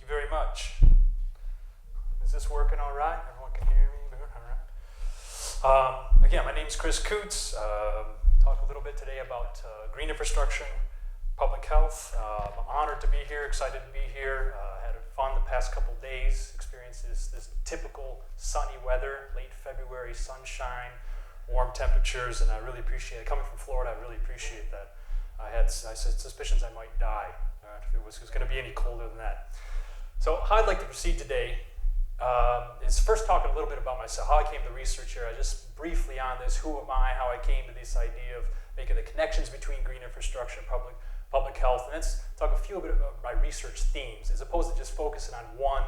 very much. Is this working all right? Everyone can hear me? All right. Again, my name's Chris Coutts. Talk a little bit today about green infrastructure, public health. I'm honored to be here, excited to be here. Had fun the past couple days, experienced this typical sunny weather, late February, sunshine, warm temperatures, and I really appreciate it. Coming from Florida, I really appreciate that. I had suspicions I might die if it was going to be any colder than that. So how I'd like to proceed today is first talking a little bit about myself, how I came to research here. I just briefly on this, who am I, how I came to this idea of making the connections between green infrastructure and public health, and let's talk a few bit about my research themes, as opposed to just focusing on one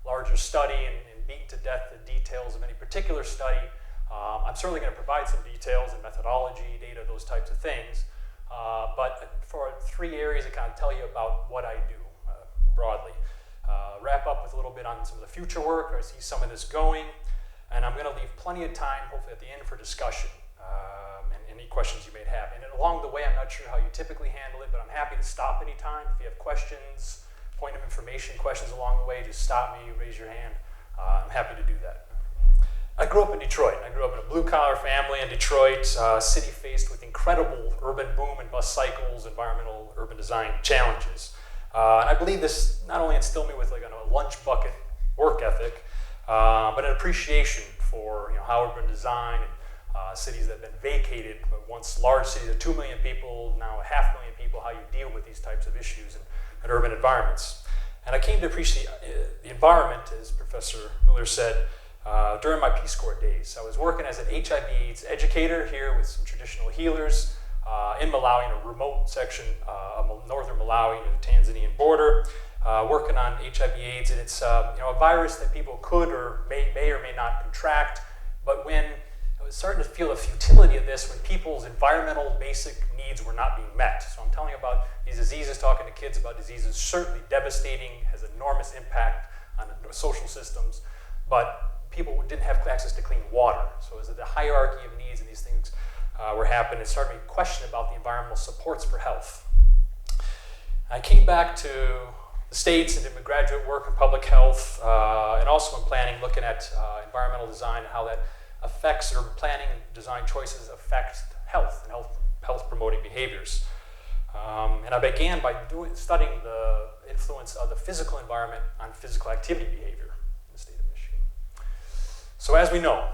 larger study and beating to death the details of any particular study. I'm certainly going to provide some details and methodology, data, those types of things. But for three areas, I kind of tell you about what I do broadly. Wrap up with a little bit on some of the future work, where I see some of this going, and I'm going to leave plenty of time, hopefully at the end, for discussion and any questions you may have. And along the way, I'm not sure how you typically handle it, but I'm happy to stop anytime. If you have questions, point of information questions along the way, just stop me, raise your hand. I'm happy to do that. I grew up in Detroit. I grew up in a blue-collar family in Detroit, city faced with incredible urban boom and bust cycles, environmental urban design challenges. And I believe this not only instilled me with like a lunch bucket work ethic, but an appreciation for how urban design and cities that have been vacated, but once large cities of 2 million people, now 500,000 people, how you deal with these types of issues in urban environments. And I came to appreciate the environment, as Professor Miller said, during my Peace Corps days. I was working as an HIV/AIDS educator here with some traditional healers in Malawi, in a remote section of northern Malawi, near the Tanzanian border, working on HIV/AIDS, and it's a virus that people could or may or may not contract. But when I was starting to feel the futility of this, when people's environmental basic needs were not being met. So I'm telling you about these diseases, talking to kids about diseases, certainly devastating, has enormous impact on the social systems, but people didn't have access to clean water. So as the hierarchy of needs and these things were happening, it started to be a question about the environmental supports for health. I came back to the States and did my graduate work in public health, and also in planning, looking at environmental design and how that affects, or planning and design choices affect health and health promoting behaviors. And I began by studying the influence of the physical environment on physical activity behavior in the state of Michigan. So as we know,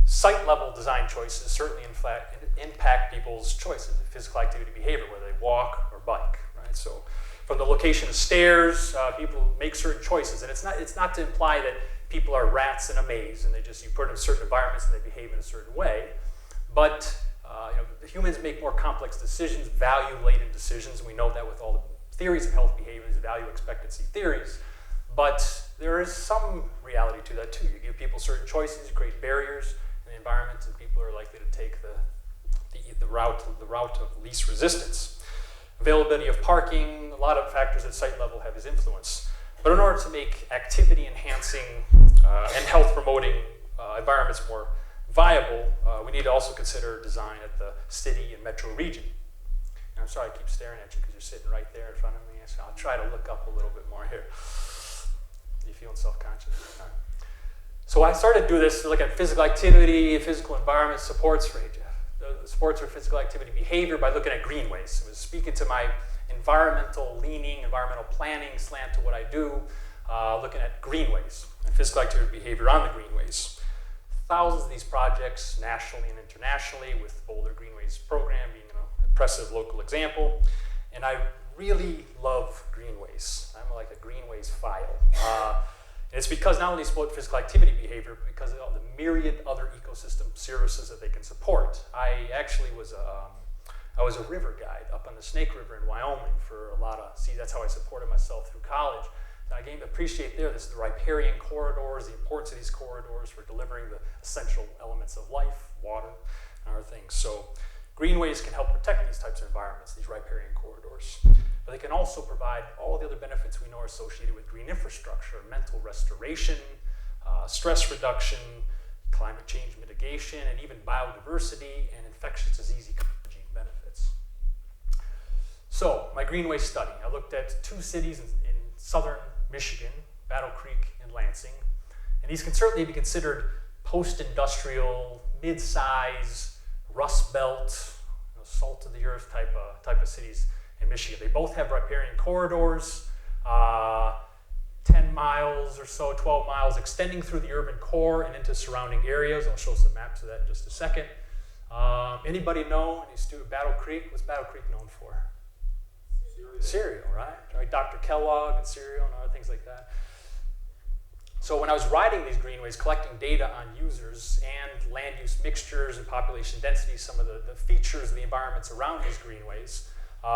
site-level design choices certainly impact people's choices of physical activity behavior, whether they walk or bike, right? So from the location of stairs, people make certain choices, and it's not to imply that people are rats in a maze and you put them in certain environments and they behave in a certain way, but humans make more complex decisions, value-laden decisions, and we know that with all the theories of health behavior, these value expectancy theories. But there is some reality to that too. You give people certain choices, you create barriers in the environment, and people are likely to take the route of least resistance. Availability of parking, a lot of factors at site level have his influence. But in order to make activity enhancing and health promoting environments more viable, we need to also consider design at the city and metro region. And I'm sorry I keep staring at you because you're sitting right there in front of me, so I'll try to look up a little bit more here. You feeling self-conscious? Right. So I started to do this to look at physical activity, physical environment supports for physical activity behavior by looking at Greenways. It was speaking to my environmental leaning, environmental planning slant to what I do, looking at Greenways and physical activity behavior on the Greenways. Thousands of these projects, nationally and internationally, with Boulder Greenways program being an impressive local example. And I really love Greenways. I'm like a Greenways file. And it's because not only support physical activity behavior, but because of all the myriad other ecosystem services that they can support. I actually was a river guide up on the Snake River in Wyoming for that's how I supported myself through college. And I came to appreciate the riparian corridors, the importance of these corridors for delivering the essential elements of life, water, and other things. So Greenways can help protect these types of environments, these riparian corridors. But they can also provide all the other benefits we know are associated with green infrastructure, mental restoration, stress reduction, climate change mitigation, and even biodiversity and infectious disease ecology benefits. So my Greenway study, I looked at 2 cities in southern Michigan, Battle Creek, and Lansing. And these can certainly be considered post-industrial, mid-size, Rust Belt, salt of the earth type of cities in Michigan. They both have riparian corridors, 10 miles or so, 12 miles, extending through the urban core and into surrounding areas. I'll show some maps of that in just a second. Anybody know, any student, Battle Creek? What's Battle Creek known for? Cereal, right? Dr. Kellogg and cereal and other things like that. So when I was riding these greenways, collecting data on users and land use mixtures and population density, some of the features of the environments around these greenways,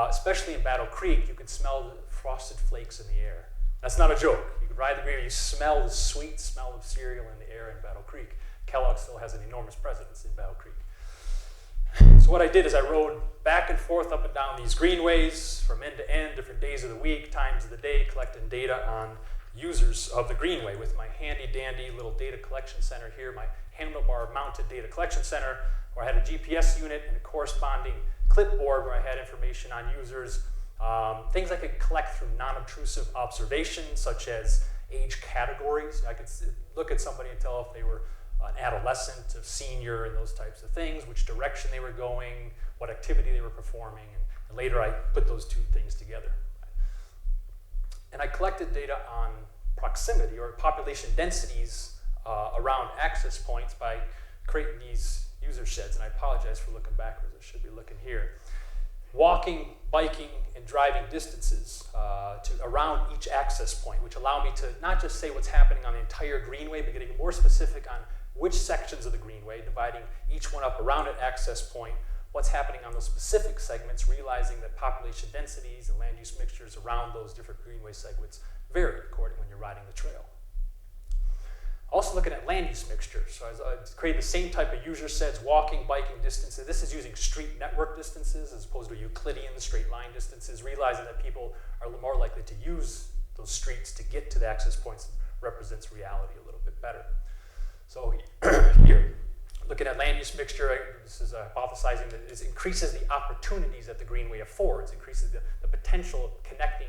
especially in Battle Creek, you could smell the frosted flakes in the air. That's not a joke. You could ride the greenway, you smell the sweet smell of cereal in the air in Battle Creek. Kellogg still has an enormous presence in Battle Creek. So what I did is I rode back and forth up and down these greenways from end to end, different days of the week, times of the day, collecting data on users of the greenway with my handy dandy little data collection center here, my handlebar mounted data collection center, where I had a GPS unit and a corresponding clipboard where I had information on users, things I could collect through non-obtrusive observations such as age categories. I could look at somebody and tell if they were an adolescent, a senior, and those types of things, which direction they were going, what activity they were performing, and later I put those two things together. And I collected data on proximity or population densities around access points by creating these user sheds. And I apologize for looking backwards. I should be looking here. Walking, biking, and driving distances around each access point, which allow me to not just say what's happening on the entire greenway, but getting more specific on which sections of the greenway, dividing each one up around an access point, what's happening on those specific segments, realizing that population densities and land use mixtures around those different greenway segments vary according when you're riding the trail. Also looking at land use mixtures. So I created the same type of user sets, walking, biking distances. This is using street network distances as opposed to Euclidean straight line distances, realizing that people are more likely to use those streets to get to the access points and represents reality a little bit better. So here, looking at land use mixture, this is hypothesizing that it increases the opportunities that the greenway affords, increases the potential of connecting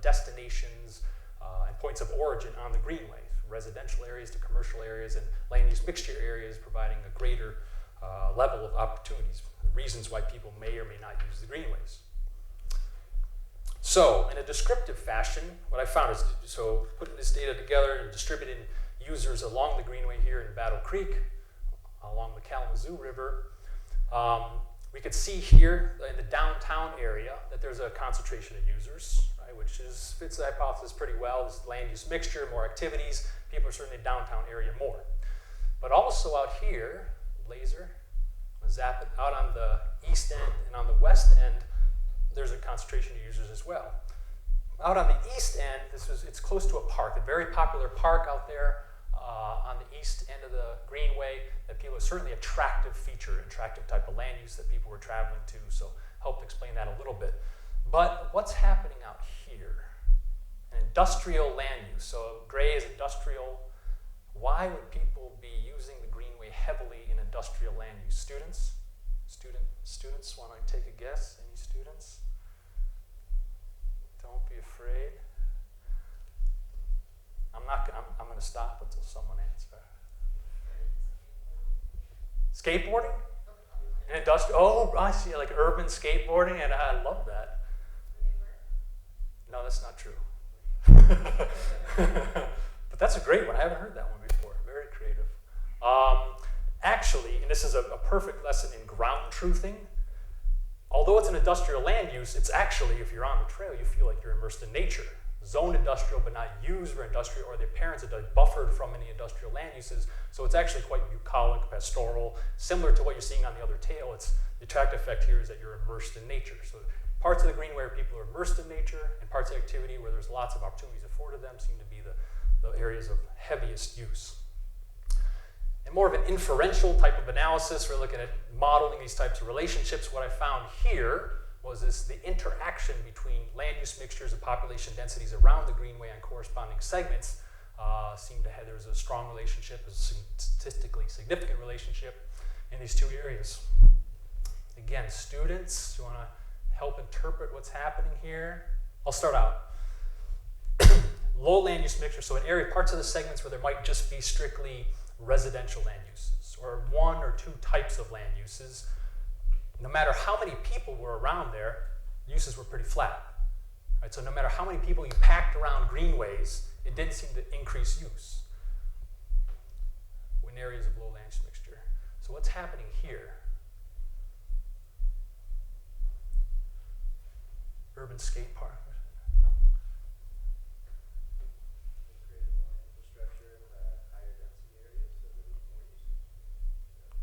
destinations and points of origin on the greenway, from residential areas to commercial areas, and land use mixture areas providing a greater level of opportunities, reasons why people may or may not use the greenways. So, in a descriptive fashion, what I found is, so putting this data together and distributing users along the greenway here in Battle Creek, along the Kalamazoo River, we could see here in the downtown area that there's a concentration of users, right, which fits the hypothesis pretty well. This land use mixture, more activities, people are certainly downtown area more. But also out here, laser, zap it, out on the east end and on the west end, there's a concentration of users as well. Out on the east end, it's close to a park, a very popular park out there on the east end of the greenway that people, certainly attractive feature, attractive type of land use that people were traveling to, so helped explain that a little bit. But what's happening out here? An industrial land use, so gray is industrial. Why would people be using the greenway heavily in industrial land use? Students want to take a guess? Any students? Don't be afraid. I'm going to stop until someone answers. Skateboarding? Industrial? Oh, I see, like urban skateboarding, and I love that. No, that's not true. But that's a great one. I haven't heard that one before. Very creative. Actually, and this is a perfect lesson in ground truthing, although it's an industrial land use, it's actually, if you're on the trail, you feel like you're immersed in nature. Zoned industrial, but not used for industrial, or the appearance of buffered from any industrial land uses. So it's actually quite bucolic, pastoral, similar to what you're seeing on the other tail. The attractive effect here is that you're immersed in nature. So parts of the greenway where people are immersed in nature, and parts of activity where there's lots of opportunities afforded them seem to be the areas of heaviest use. And more of an inferential type of analysis, we're looking at modeling these types of relationships. What I found here was the interaction between land use mixtures and population densities around the greenway on corresponding segments seemed to have, there's a strong relationship, a statistically significant relationship in these two areas. Again, students, you want to help interpret what's happening here? I'll start out. low land use mixture, so parts of the segments where there might just be strictly residential land uses, or one or two types of land uses. No matter how many people were around there, uses were pretty flat. Right? So no matter how many people you packed around greenways, it didn't seem to increase use in areas of low land use mixture. So what's happening here? Urban skate park. No.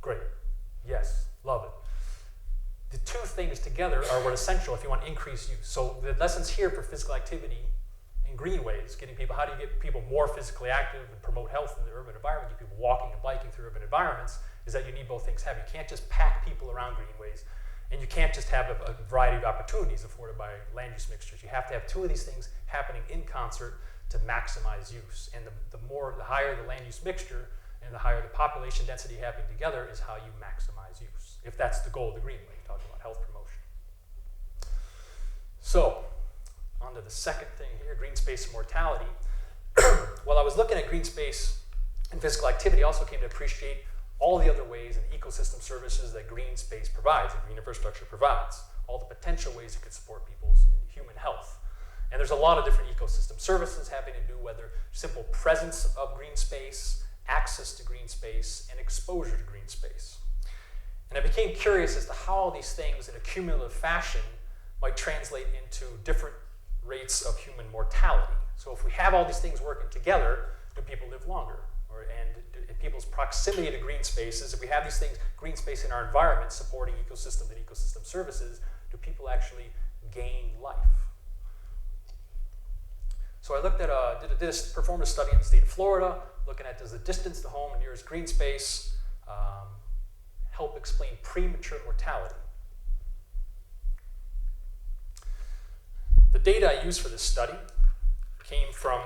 Great. Yes, love it. The two things together are what essential if you want to increase use. So the lessons here for physical activity in greenways, getting people, how do you get people more physically active and promote health in the urban environment, get people walking and biking through urban environments, is that you need both things happening. You can't just pack people around greenways, and you can't just have a variety of opportunities afforded by land use mixtures. You have to have two of these things happening in concert to maximize use. And the higher the land use mixture and the higher the population density happening together is how you maximize use, if that's the goal of the Greenway, talking about health promotion. So, on to the second thing here, green space and mortality. While I was looking at green space and physical activity, I also came to appreciate all the other ways and ecosystem services that green space provides and green infrastructure provides, all the potential ways it could support people's human health. And there's a lot of different ecosystem services having to do whether simple presence of green space, access to green space, and exposure to green space. And I became curious as to how all these things in a cumulative fashion might translate into different rates of human mortality. So if we have all these things working together, do people live longer? And people's proximity to green spaces, if we have these things, green space in our environment supporting ecosystems and ecosystem services, do people actually gain life? So I looked at, performed a study in the state of Florida, looking at does the distance to home and nearest green space help explain premature mortality. The data I used for this study came from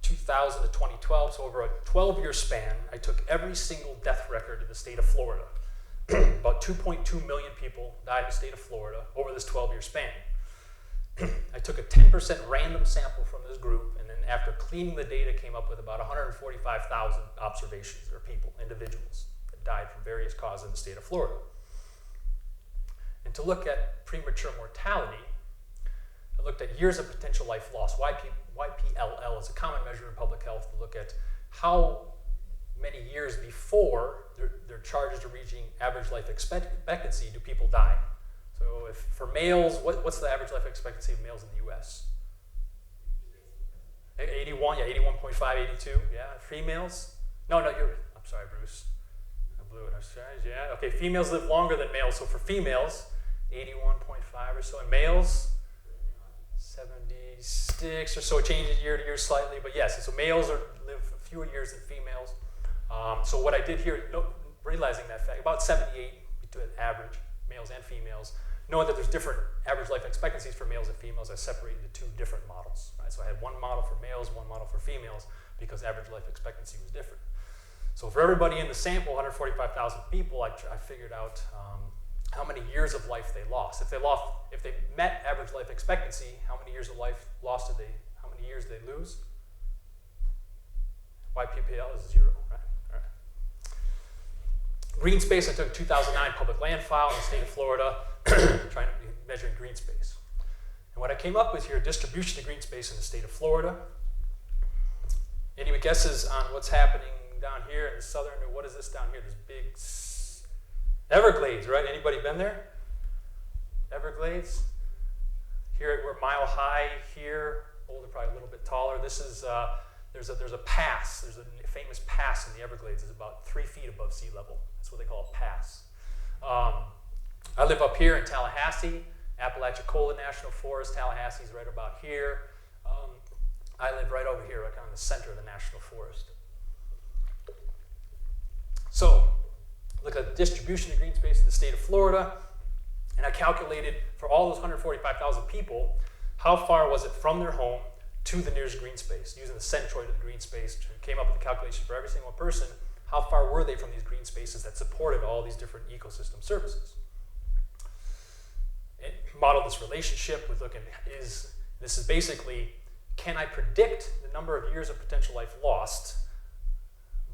2000 to 2012, so over a 12-year span, I took every single death record in the state of Florida. About 2.2 million people died in the state of Florida over this 12-year span. I took a 10% random sample from this group, and then after cleaning the data, came up with about 145,000 observations, or people, individuals, that died from various causes in the state of Florida. And to look at premature mortality, I looked at years of potential life loss. YPLL is a common measure in public health to look at how many years before they're charged to reaching average life expectancy do people die. So if for males, what's the average life expectancy of males in the US? 81, yeah, 81.5, 82, yeah. Females? No, I'm sorry, Bruce. I blew it, I'm sorry, yeah. Okay, females live longer than males, so for females, 81.5 or so, and males, 76 or so. It changes year to year slightly, but yes, so males live fewer years than females. So what I did here, realizing that fact, about 78 between average, males and females, knowing that there's different average life expectancies for males and females, I separated the two different models. Right? So I had one model for males, one model for females, because average life expectancy was different. So for everybody in the sample, 145,000 people, I figured out how many years of life they lost. If they met average life expectancy, how many years of life lost how many years did they lose? YPPL is 0, right? All right. Green space, I took a 2009 public land file in the state of Florida, trying to measure green space. And what I came up with here, distribution of green space in the state of Florida. Any guesses on what's happening down here in the southern, or what is this down here? This big Everglades, right? Anybody been there? Everglades? Here we're Mile High here, Boulder probably a little bit taller. This is, there's a pass. There's a famous pass in the Everglades. It's about 3 feet above sea level. That's what they call a pass. I live up here in Tallahassee, Apalachicola National Forest. Tallahassee's right about here. I live right over here, right kind of in the center of the National Forest. So, look at the distribution of green space in the state of Florida, and I calculated for all those 145,000 people, how far was it from their home to the nearest green space, using the centroid of the green space. Came up with a calculation for every single person, how far were they from these green spaces that supported all these different ecosystem services. It modeled this relationship with looking, this is basically can I predict the number of years of potential life lost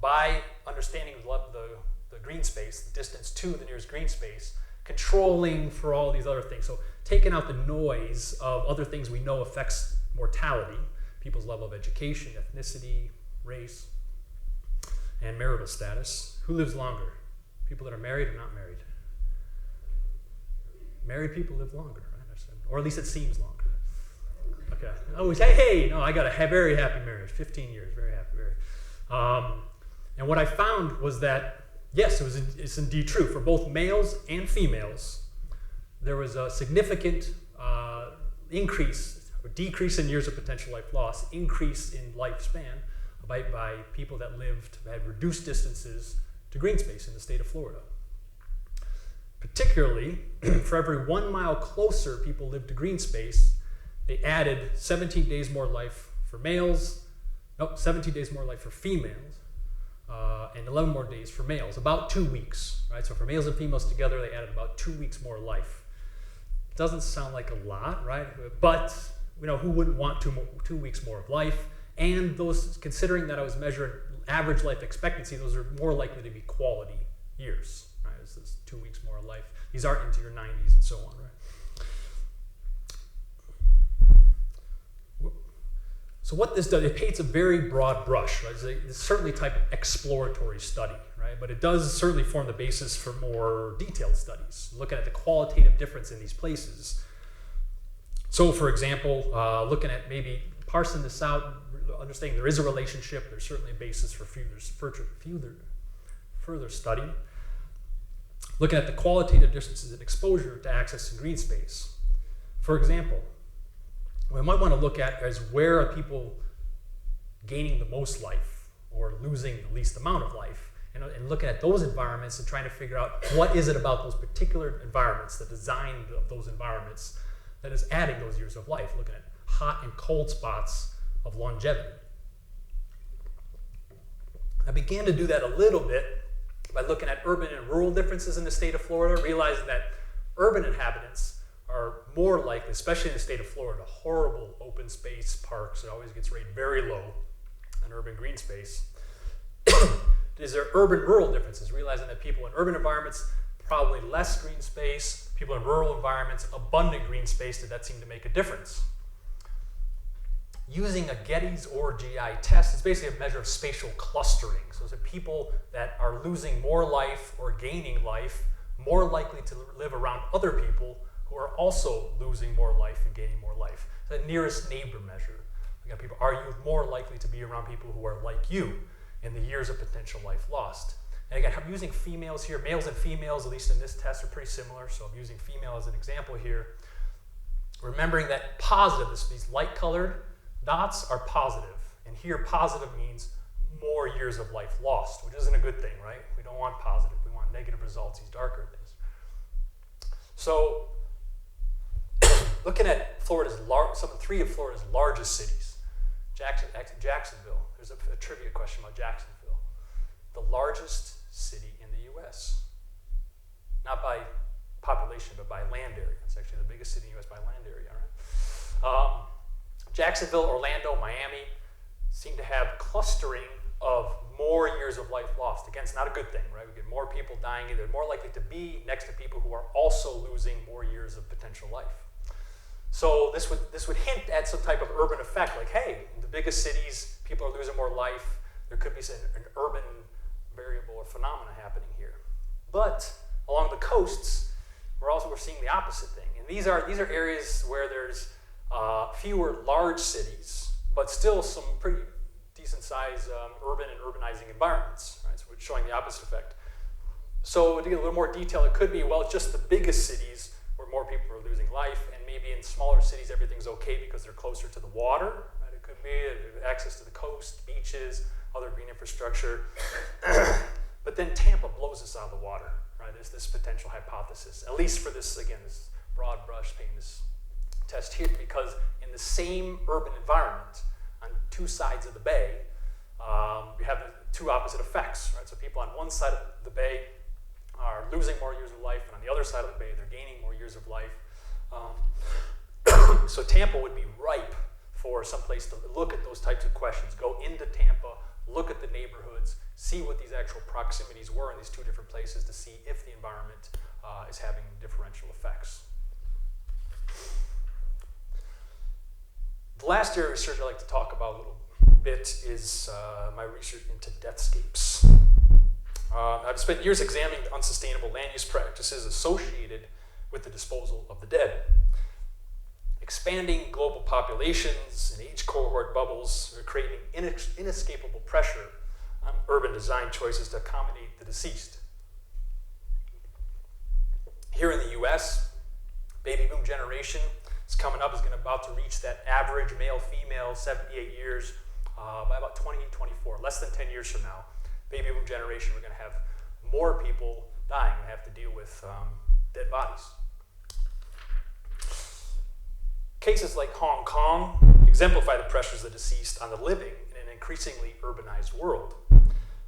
by understanding the green space, the distance to the nearest green space, controlling for all these other things. So taking out the noise of other things we know affects mortality, people's level of education, ethnicity, race, and marital status. Who lives longer? People that are married or not married? Married people live longer, right? Or at least it seems longer. Okay. Oh, hey, no, I got a very happy marriage, 15 years, very happy marriage. And what I found was that, yes, it's indeed true. For both males and females, there was a significant increase or decrease in years of potential life loss, increase in lifespan by people that had reduced distances to green space in the state of Florida. Particularly, for every 1 mile closer people lived to green space, they added 17 days more life for males, 17 days more life for females, and 11 more days for males, about 2 weeks, right? So for males and females together, they added about 2 weeks more life. It doesn't sound like a lot, right? But, who wouldn't want 2 weeks more of life? And those, considering that I was measuring average life expectancy, those are more likely to be quality years, right? This is 2 weeks more of life. These aren't into your 90s and so on, right? So what this does, it paints a very broad brush, right? It's certainly a type of exploratory study, right? But it does certainly form the basis for more detailed studies, looking at the qualitative difference in these places. So for example, looking at maybe parsing this out, understanding there is a relationship, there's certainly a basis for further study. Looking at the qualitative differences in exposure to access to green space. For example, we might want to look at is where are people gaining the most life or losing the least amount of life, and looking at those environments and trying to figure out what is it about those particular environments, the design of those environments, that is adding those years of life, looking at hot and cold spots of longevity. I began to do that a little bit by looking at urban and rural differences in the state of Florida, realizing that urban inhabitants are more likely, especially in the state of Florida, horrible open space parks, it always gets rated very low in urban green space. Is there urban-rural differences, realizing that people in urban environments, probably less green space, people in rural environments, abundant green space, did that seem to make a difference? Using a Getty's or GI test, it's basically a measure of spatial clustering. So is it people that are losing more life or gaining life, more likely to live around other people who are also losing more life and gaining more life? The nearest neighbor measure. We got people, are you more likely to be around people who are like you in the years of potential life lost? And again, I'm using females here. Males and females, at least in this test, are pretty similar, so I'm using female as an example here. Remembering that positive, these light-colored dots are positive, and here positive means more years of life lost, which isn't a good thing, right? We don't want positive, we want negative results, these darker things. So, looking at three of Florida's largest cities, Jacksonville, there's a trivia question about Jacksonville, the largest city in the U.S., not by population, but by land area. It's actually the biggest city in the U.S. by land area, all right? Jacksonville, Orlando, Miami seem to have clustering of more years of life lost. Again, it's not a good thing, right? We get more people dying. They're more likely to be next to people who are also losing more years of potential life. So this would hint at some type of urban effect, like, hey, in the biggest cities, people are losing more life. There could be an urban variable or phenomena happening here. But along the coasts, we're seeing the opposite thing. And these are areas where there's fewer large cities, but still some pretty decent-sized urban and urbanizing environments, right? So we're showing the opposite effect. So to get a little more detail, it could be, well, it's just the biggest cities where more people are losing life, and maybe in smaller cities everything's okay because they're closer to the water, right? It could be access to the coast, beaches, other green infrastructure. But then Tampa blows us out of the water, right? There's this potential hypothesis, at least for this, again, this broad brush painting this test here, because in the same urban environment on two sides of the bay, we have the two opposite effects, right? So people on one side of the bay are losing more years of life, and on the other side of the bay, they're gaining more years of life. So Tampa would be ripe for some place to look at those types of questions. Go into Tampa, look at the neighborhoods, see what these actual proximities were in these two different places to see if the environment is having differential effects. The last area of research I'd like to talk about a little bit is my research into deathscapes. I've spent years examining the unsustainable land use practices associated with the disposal of the dead. Expanding global populations and age cohort bubbles are creating inescapable pressure on urban design choices to accommodate the deceased. Here in the US, baby boom generation is coming up, is about to reach that average male-female 78 years by about 2024, less than 10 years from now. Baby boom generation, we're going to have more people dying and have to deal with dead bodies. Cases like Hong Kong exemplify the pressures of the deceased on the living in an increasingly urbanized world.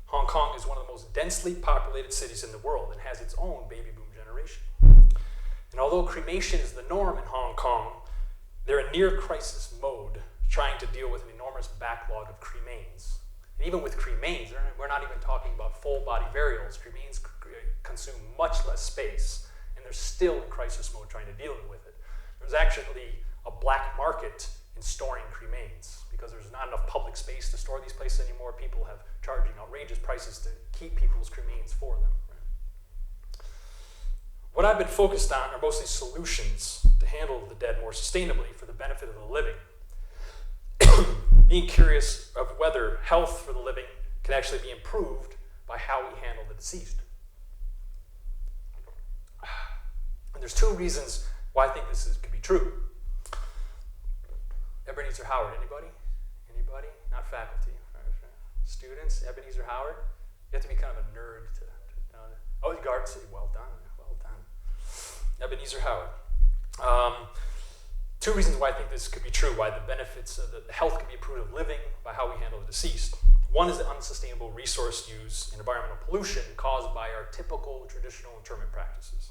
Hong Kong is one of the most densely populated cities in the world and has its own baby boom generation. And although cremation is the norm in Hong Kong, they're in near crisis mode, trying to deal with an enormous backlog of cremains. And even with cremains, we're not even talking about full body burials. Cremains consume much less space, and they're still in crisis mode trying to deal with it. There's actually a black market in storing cremains because there's not enough public space to store these places anymore. People have charging outrageous prices to keep people's cremains for them. Right? What I've been focused on are mostly solutions to handle the dead more sustainably for the benefit of the living. Being curious of whether health for the living can actually be improved by how we handle the deceased. And there's two reasons why I think this could be true. Ebenezer Howard, anybody? Anybody? Not faculty. Students, Ebenezer Howard? You have to be kind of a nerd to know that. Oh, Garden City, well done, well done. Ebenezer Howard. Two reasons why I think this could be true, why the benefits of the health could be improved of living by how we handle the deceased. One is the unsustainable resource use and environmental pollution caused by our typical traditional interment practices.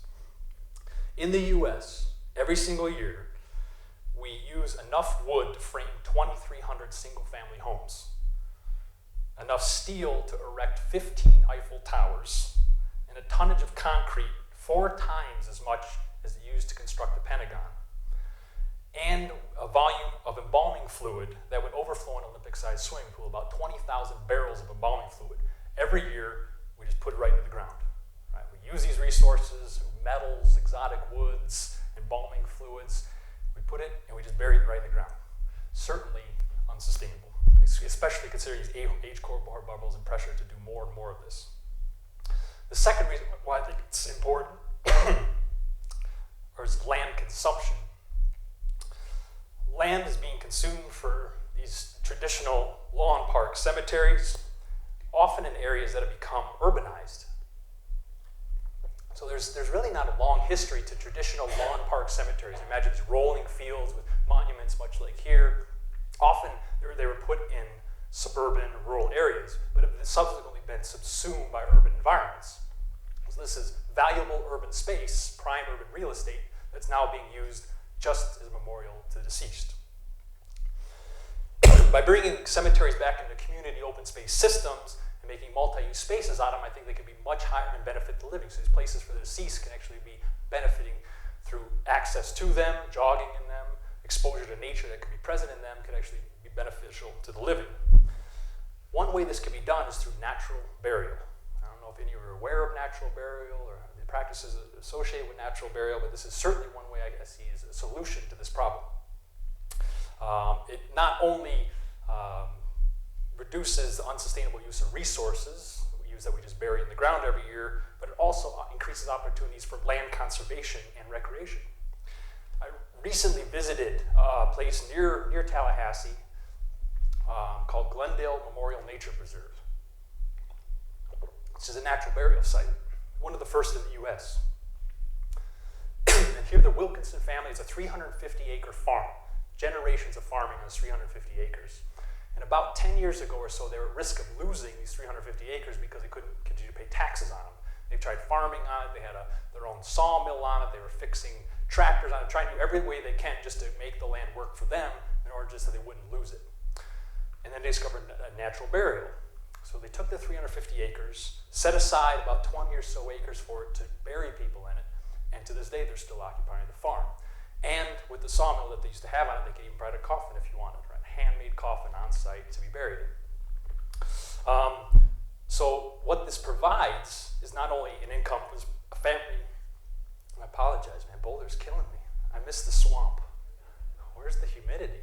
In the US, every single year, we use enough wood to frame 2,300 single-family homes, enough steel to erect 15 Eiffel Towers, and a tonnage of concrete 4 times as much as used to construct the Pentagon, and a volume of embalming fluid that would overflow an Olympic-sized swimming pool, about 20,000 barrels of embalming fluid. Every year, we just put it right into the ground. Right? We use these resources, metals, exotic woods, embalming fluids. We put it and we just bury it right in the ground. Certainly unsustainable, especially considering these age cohort bubbles and pressure to do more and more of this. The second reason why I think it's important is land consumption. Land is being consumed for these traditional lawn park cemeteries, often in areas that have become urbanized. So there's really not a long history to traditional lawn park cemeteries. Imagine these rolling fields with monuments much like here. Often they were put in suburban, rural areas, but have subsequently been subsumed by urban environments. So this is valuable urban space, prime urban real estate, that's now being used just as a memorial to the deceased. By bringing cemeteries back into community open space systems and making multi-use spaces out of them, I think they could be much higher and benefit the living. So these places for the deceased can actually be benefiting through access to them, jogging in them, exposure to nature that could be present in them could actually be beneficial to the living. One way this could be done is through natural burial. I don't know if any of you are aware of natural burial or the practices associated with natural burial, but this is certainly one way I see as a solution to this problem. It not only reduces the unsustainable use of resources that we just bury in the ground every year, but it also increases opportunities for land conservation and recreation. I recently visited a place near Tallahassee called Glendale Memorial Nature Preserve. This is a natural burial site, one of the first in the US. And here the Wilkinson family is a 350-acre farm, generations of farming on this 350 acres. And about 10 years ago or so, they were at risk of losing these 350 acres because they couldn't continue to pay taxes on them. They tried farming on it. They had their own sawmill on it. They were fixing tractors on it, trying to do every way they can just to make the land work for them in order just so they wouldn't lose it. And then they discovered a natural burial. So they took the 350 acres, set aside about 20 or so acres for it to bury people in it, and to this day they're still occupying the farm. And with the sawmill that they used to have on it, they could even provide a coffin if you wanted, right? A handmade coffin on site to be buried in. So what this provides is not only an income for a family. I apologize, man, Boulder's killing me. I miss the swamp. Where's the humidity?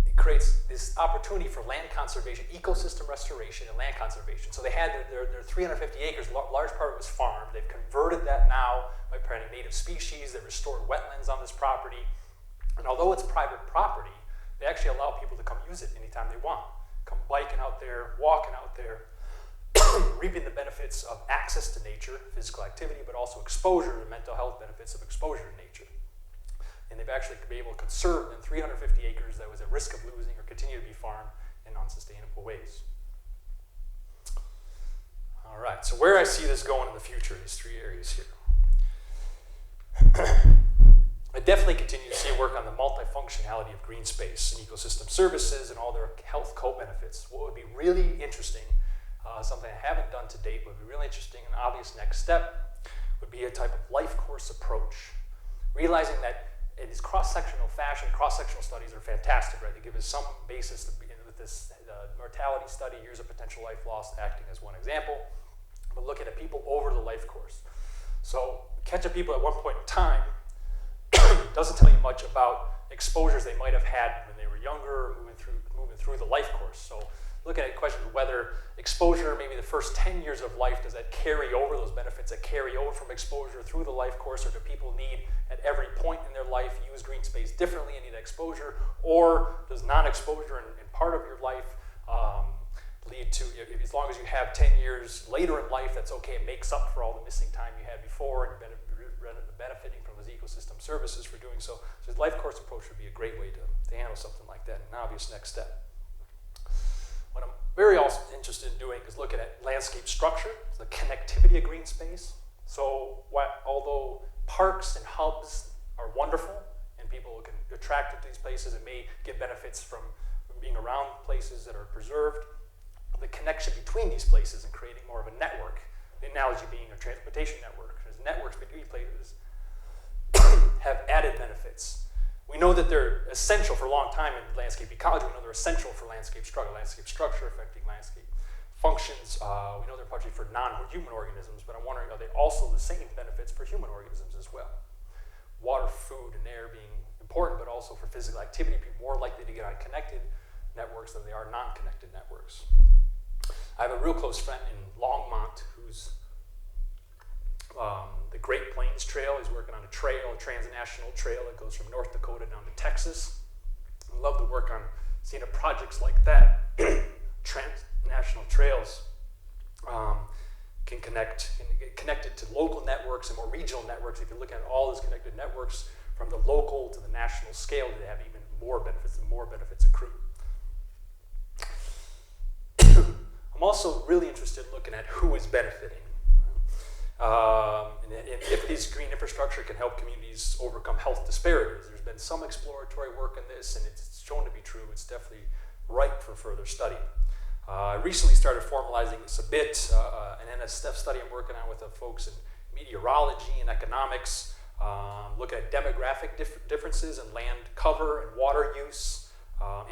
It creates this opportunity for land conservation, ecosystem restoration, and land conservation. So they had their 350 acres, large part of it was farmed. They've converted that now by planting native species. They restored wetlands on this property. And although it's private property, they actually allow people to come use it anytime they want. Come biking out there, walking out there, reaping the benefits of access to nature, physical activity, but also exposure, the mental health benefits of exposure to nature. And they've actually been able to conserve them 350 acres that was at risk of losing or continue to be farmed in unsustainable ways. All right, so where I see this going in the future, these three areas here. I definitely continue to see work on the multifunctionality of green space and ecosystem services and all their health co-benefits. What would be really interesting, something I haven't done to date, would be really interesting, an obvious next step would be a type of life course approach. Realizing that in this cross-sectional fashion, cross-sectional studies are fantastic, right? They give us some basis to begin with this mortality study, years of potential life loss acting as one example, but looking at people over the life course. So catching people at one point in time doesn't tell you much about exposures they might have had when they were younger or moving through the life course. So looking at questions of whether exposure, maybe the first 10 years of life, does that carry over, those benefits that carry over from exposure through the life course, or do people need at every point in their life use green space differently and need exposure, or does non-exposure in part of your life lead to, as long as you have 10 years later in life, that's okay, it makes up for all the missing time you had before, and you're benefiting from those ecosystem services for doing so. So the life course approach would be a great way to handle something like that, an obvious next step. What I'm very also interested in doing is looking at landscape structure, the connectivity of green space. So although parks and hubs are wonderful and people can be attracted to these places and may get benefits from being around places that are preserved, the connection between these places and creating more of a network, the analogy being a transportation network, there's networks between places have added benefits. We know that they're essential for a long time in landscape ecology. We know they're essential for landscape structure affecting landscape functions. We know they're partially for non-human organisms, but I'm wondering, are they also the same benefits for human organisms as well? Water, food, and air being important, but also for physical activity, people more likely to get on connected networks than they are non-connected networks. I have a real close friend in Longmont who's the Great Plains Trail. He's working on a transnational trail that goes from North Dakota down to Texas. I love to work on seeing projects like that. Transnational trails can get connected to local networks and more regional networks. If you're looking at all those connected networks from the local to the national scale, they have even more benefits and more benefits accrue. I'm also really interested in looking at who is benefiting. And if this green infrastructure can help communities overcome health disparities. There's been some exploratory work in this, and it's shown to be true. It's definitely ripe for further study. I recently started formalizing this a bit, and then a study I'm working on with the folks in meteorology and economics, looking at demographic differences in land cover and water use,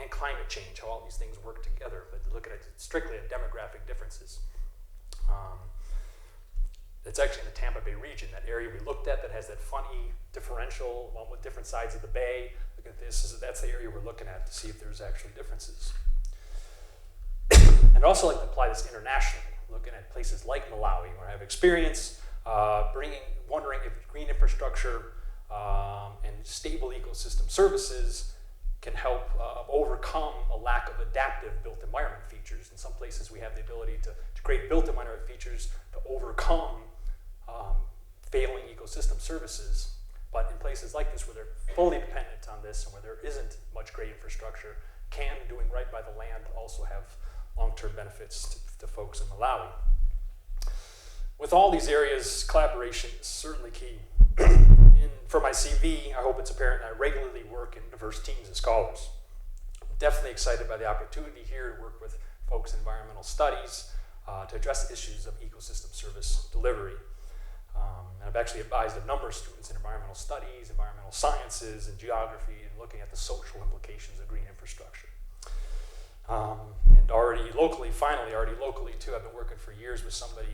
and climate change, how all these things work together, but looking at strictly at demographic differences. It's actually in the Tampa Bay region, that area we looked at that has that funny differential, one with different sides of the bay. Look at this, that's the area we're looking at to see if there's actually differences. And I'd also like to apply this internationally, looking at places like Malawi, where I have experience, wondering if green infrastructure and stable ecosystem services can help overcome a lack of adaptive built environment features. In some places we have the ability to create built environment features to overcome failing ecosystem services. But in places like this where they're fully dependent on this and where there isn't much great infrastructure, can doing right by the land also have long-term benefits to folks in Malawi? with all these areas, collaboration is certainly key. For my CV, I hope it's apparent I regularly work in diverse teams of scholars. I'm definitely excited by the opportunity here to work with folks in environmental studies to address issues of ecosystem service delivery. And I've actually advised a number of students in environmental studies, environmental sciences, and geography, and looking at the social implications of green infrastructure. And already locally too, I've been working for years with somebody,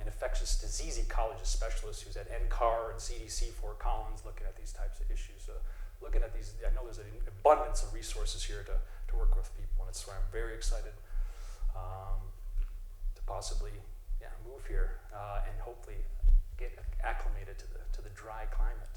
an infectious disease ecologist specialist who's at NCAR and CDC Fort Collins, looking at these types of issues. Looking at these, I know there's an abundance of resources here to work with people, and it's why I'm very excited to possibly move here and hopefully get acclimated to the dry climate.